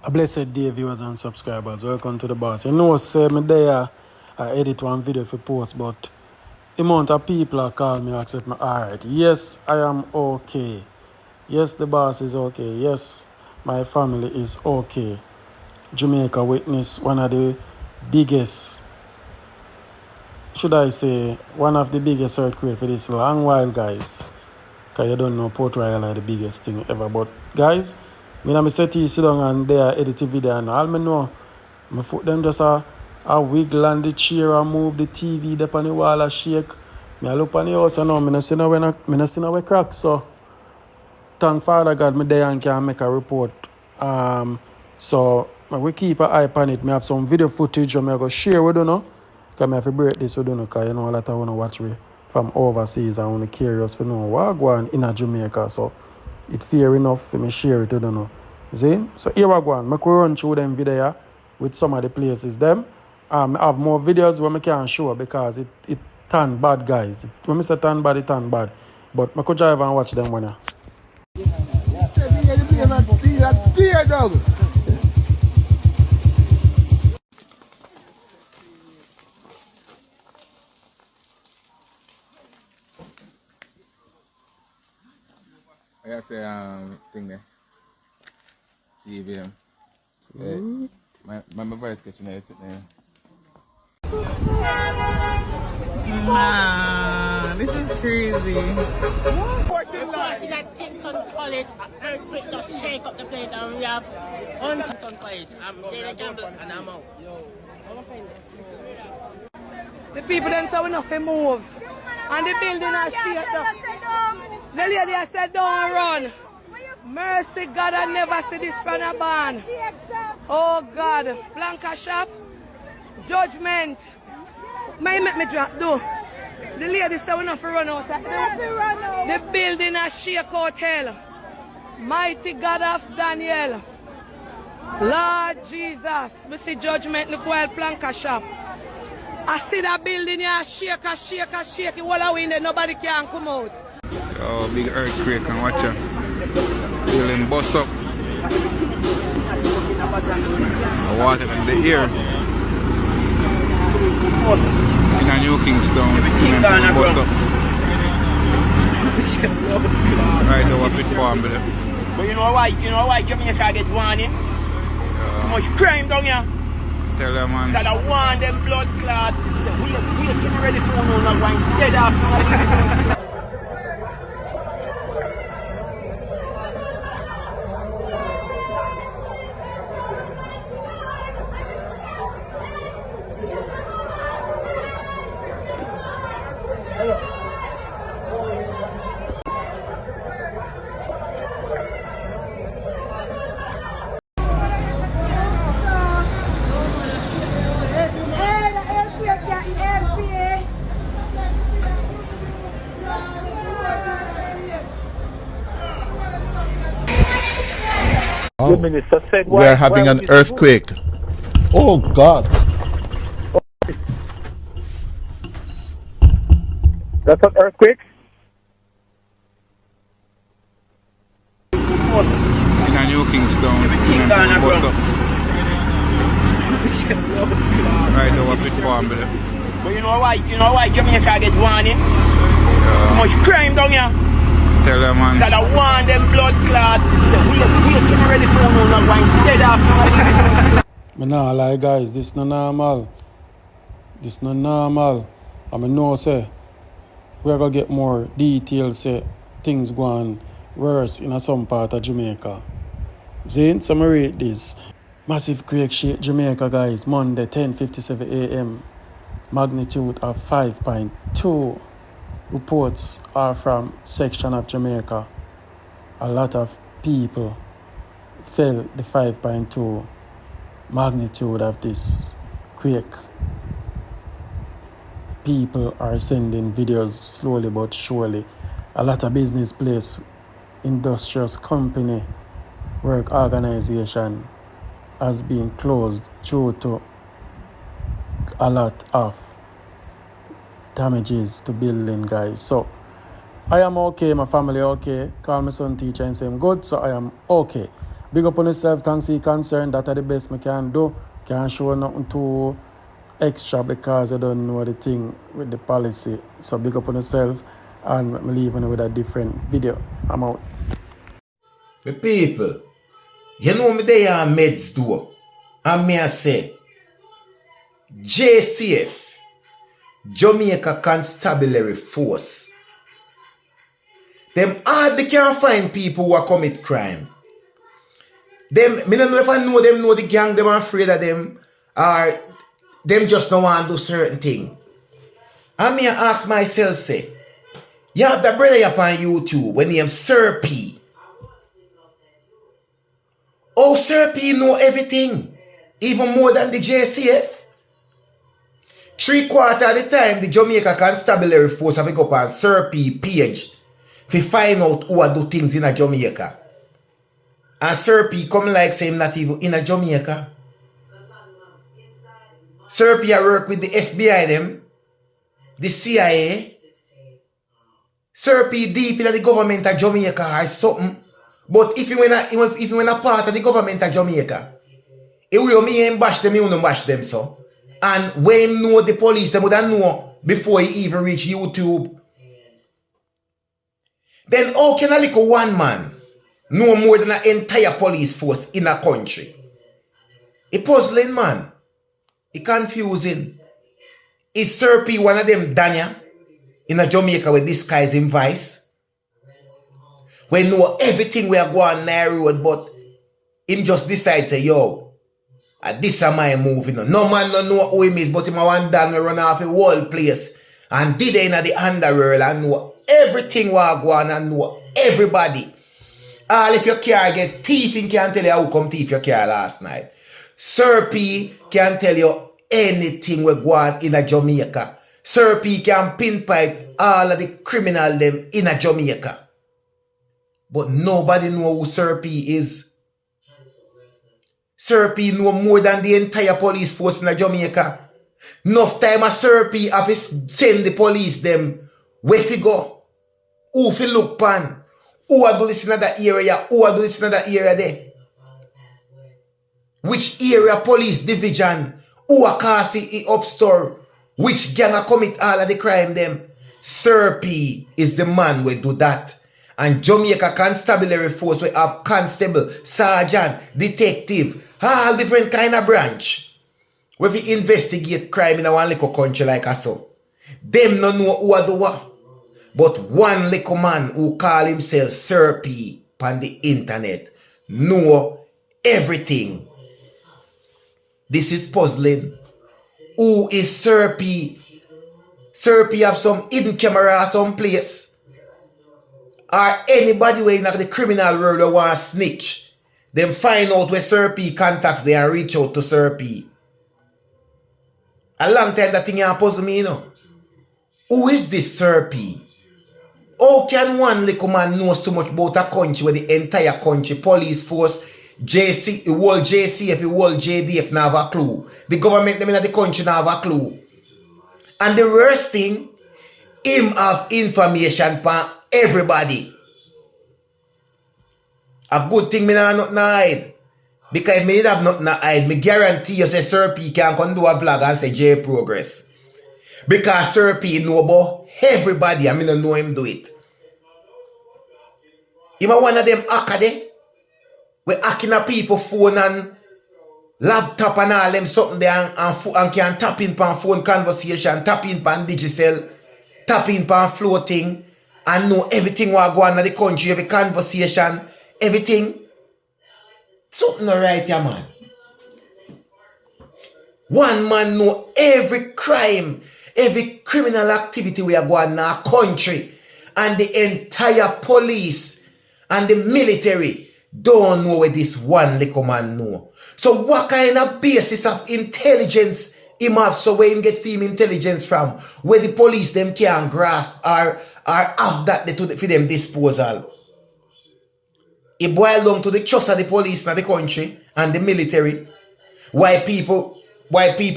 A blessed day, viewers and subscribers. Welcome to the boss. You know, say me there, I edit one video for post, but the amount of people are call me, accept me. Alright, yes, I am okay. Yes, the boss is okay. Yes, my family is okay. Jamaica witnessed one of the biggest, should I say, one of the biggest earthquakes for this long while, guys. Because you don't know Port Royal are the biggest thing ever. But, guys, I sit down and they are editing video and all I know, I put them just a wiggle on the chair and move the TV up on the wall and shake. I look on the house and now, I see no cracks. So, thank Father God, me there and can make a report. So, we keep an eye on it. I have some video footage and I go share with you now. Because I have to break this with you because you know a lot of you watch me from overseas and I'm curious to know what go on in Jamaica. So, it's fair enough for me share it, you don't know. See? So here we go on. I can run through them video with some of the places them. I have more videos where I can show because it turn bad, guys. When I say turn bad, it turn bad. But I could drive and watch them when I. I say thing there. See him. My brother's catching it there. Nah, this is crazy. Working at Kingston College, an earthquake just shake up the place, and we have on Kingston College. I'm Jada Gamble and I'm out. The people then say we nothing move. And the building has shaken. The lady has said don't run. Mercy God, I never see this from a band. Oh God, Blanca shop, judgment. May make me drop though. The lady said we not run out. The building has shake hotel. Mighty God of Daniel. Lord Jesus, we see judgment look while Blanca shop. I see that building here shake. It all away there, nobody can come out. Oh, big earthquake and watch ya. Building bust up. The water in the air. In a New Kingston, bust up. Right over fit farm, brother. But you know why Jamaica get warning? Too much crime down here. Tell them, man. That I want them blood clot. We're ready for no not going dead after. Oh. We are having an earthquake. Oh God. That's an earthquake? In a New Kingston, bust up. Right over fit farm, brother. But you know why Jamaica get warning? Too much crime down here. Tell them, man. That I want them blood clot. We're ready for no not going dead after. I nah lie, guys, this no normal. This no normal. I know say we're gonna get more details, say things going worse in some part of Jamaica. See, so I rate this. Massive quake shake Jamaica, guys. Monday 10:57 a.m. Magnitude of 5.2. Reports are from section of Jamaica. A lot of people felt the 5.2 magnitude of this quake. People are sending videos slowly but surely. A lot of business place, industrious company, work organization has been closed due to a lot of damages to building, guys. So I am okay, my family okay. Call my son teacher and say I'm good, so I am okay. Big up on yourself, thanks for your concern. That are the best I can do. Can't show nothing too extra because you don't know the thing with the policy. So big up on yourself and I'm leaving with a different video. I'm out. My people, you know me they are meds do. And me I say, JCF, Jamaica Constabulary Force, them hardly can find people who commit crime. Them, me don't know if I know the gang, them are afraid of them, or them just don't want to do certain thing. And me I ask myself, say, you have the brother up on YouTube when named Sir P. Oh, Sir P know everything, even more than the JCF. 3/4 of the time, the Jamaica Constabulary Force have go up on Sir P page to find out who do things in a Jamaica. And Sir P come like say him not even in a Jamaica. Sir P I work with the FBI them, the CIA. Sir P deep in the government of Jamaica or something. But if you were a part of the government of Jamaica, it will me and bash them, you don't bash them so. And when him know the police, they would have know before he even reach YouTube. Then how can a little one man know more than an entire police force in a country? It's puzzling, man. It's confusing. Is Sir P one of them Danya in a Jamaica with disguise in vice? We know everything we are going on the road, but him just decide say, yo, this is my movie. No man don't know who him is, but him a one done run off a whole place and did it in the underworld and know everything we are going and know everybody. All if your car get thief, he can tell you how come thief your car last night. Sir P can tell you anything we go on in a Jamaica. Sir P can pinpipe all of the criminal them in a Jamaica. But nobody know who Sir P is. Sir P know more than the entire police force in Jamaica. Enough time a Sir P have to send the police them where fi go, who fi look pan, who a do this in that area, who a do this in that area there. Which area police division, who a cause it up store, which gang a commit all of the crime them. Sir P is the man we do that. And Jamaica Constabulary Force we have constable, sergeant, detective, all different kind of branch. Where we investigate crime in one little country like us so. Them no know who do what. But one little man who call himself Sir P on the internet know everything. This is puzzling. Who is Sir P? Sir P have some hidden camera someplace. Or anybody way in the criminal world who want to snitch. Them find out where Sir P contacts they and reach out to Sir P. A long time that thing you puzzle me, you know. Who is this Sir P? How can one little man know so much about a country where the entire country, police force, JC, the whole JCF, the whole JDF not have a clue. The government them in the country not have a clue. And the worst thing, him have information for everybody. A good thing me not nothing to hide. Because if me did have nothing to hide, me guarantee you say Sir P can come do a vlog and say J Progress. Because Sir P know about everybody and me don't know him do it. Him a one of them hacker there. We hacking a people phone and laptop and all them something there and can tap in pan phone conversation, tap in pan digital, tap in pan floating and know everything what go on in the country, every conversation, everything. Something not right here, man. One man know every crime, every criminal activity we are going in our country, and the entire police and the military don't know where this one little man know. So what kind of basis of intelligence him have so where him get film intelligence from? Where the police them can grasp or have that for them disposal. It boils down to the trust of the police in the country and the military. Why people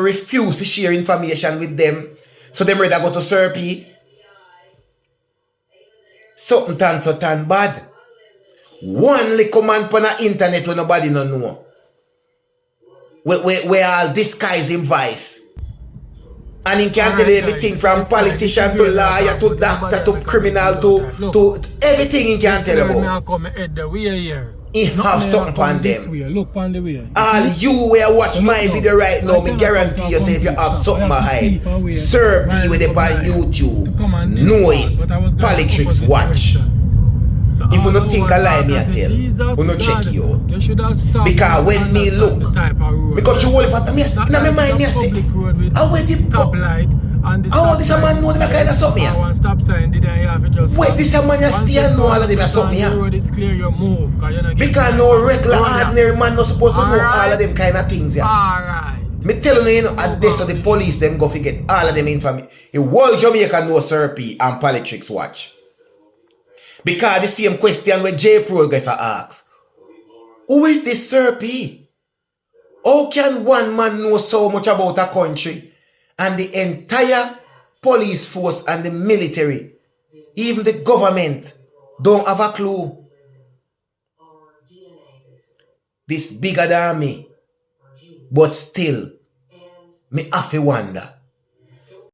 refuse to share information with them. So them rather go to Sir P. Something tan so tan bad. one little man on the internet where nobody no know. We all disguise him vice. And he can tell you everything from politician to lawyer to doctor to criminal to everything he can tell you about. He have something on them. Look on the way. All you will watch my video right now, me guarantee you say if you have something behind, Sir P with it on YouTube, know it, politics watch. If you don't think I lie, me I tell you, you not check you out. Because when me look, because you hold it at me, in my mind, me I say, how wait this how this a man know them kind of something here? Wait, this a man still know all of them something here? Because no regular ordinary man not supposed to know all of them kind of things here. Me tell you, at this the police them go forget all of them information. The whole Jamaica know Sir P and politics watch. Because the same question where J Pro guys are asked. Who is this Sir P? How can one man know so much about a country and the entire police force and the military, even the government, don't have a clue? This bigger than me. But still, me have to wonder.